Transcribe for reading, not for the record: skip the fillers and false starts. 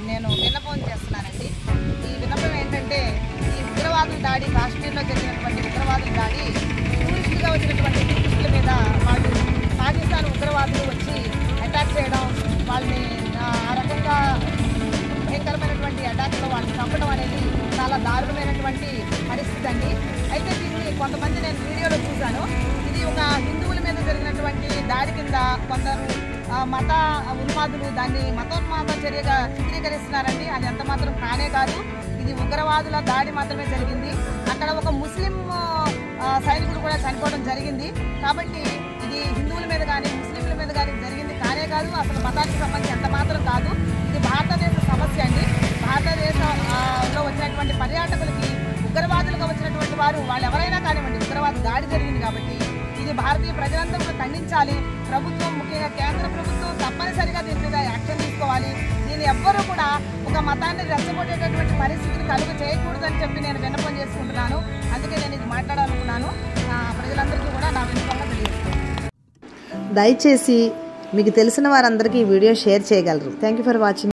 నేను విన్నపం చేస్తున్నానండి. ఈ విన్నపం ఏంటంటే, ఈ ఉగ్రవాదుల దాడి, కాశ్మీర్లో జరిగినటువంటి ఉగ్రవాదుల దాడి టూరిస్టులుగా వచ్చినటువంటి టూరిస్టుల మీద వాళ్ళు పాకిస్తాన్ ఉగ్రవాదులు వచ్చి అటాక్ చేయడం, వాళ్ళని ఆ రకంగా భయంకరమైనటువంటి అటాక్లో వాళ్ళని చంపడం అనేది చాలా దారుణమైనటువంటి పరిస్థితి అండి. అయితే దీన్ని కొంతమంది నేను వీడియోలో చూశాను. ఇది ఒక హిందువుల మీద జరిగినటువంటి దాడి కింద కొందరు మత ఉన్మాదులు దాన్ని మతోన్మాద చర్యగా చిత్రీకరిస్తున్నారండి. అది ఎంత మాత్రం కానే కాదు. ఇది ఉగ్రవాదుల దాడి మాత్రమే జరిగింది. అక్కడ ఒక ముస్లిం సైనికుడు కూడా చనిపోవడం జరిగింది. కాబట్టి ఇది హిందువుల మీద కానీ ముస్లింల మీద కానీ జరిగింది కానే కాదు. అసలు మతానికి సంబంధించి ఎంత మాత్రం కాదు. ఇది భారతదేశ సమస్య అండి. భారతదేశంలో వచ్చినటువంటి పర్యాటకులకి ఉగ్రవాదులుగా వచ్చినటువంటి వారు వాళ్ళు ఎవరైనా కానివ్వండి, ఉగ్రవాద దాడి జరిగింది కాబట్టి ఇది భారతీయ ప్రజలందరూ ఖండించాలి. ప్రభుత్వం, ముఖ్యంగా కేంద్ర ప్రభుత్వం తప్పనిసరిగా దీని మీద యాక్షన్ తీసుకోవాలి. దీన్ని ఎవ్వరూ కూడా ఒక మతాన్ని రెచ్చగొట్టేటటువంటి పరిస్థితిని కలుగు చేయకూడదని చెప్పి నేను విన్నపం చేసుకుంటున్నాను. అందుకే నేను ఇది మాట్లాడాలనుకున్నాను. ప్రజలందరికీ కూడా నా విన్నపంగా తెలియజేస్తాను. దయచేసి మీకు తెలిసిన వారందరికీ ఈ వీడియో షేర్ చేయగలరు. Thank you for watching.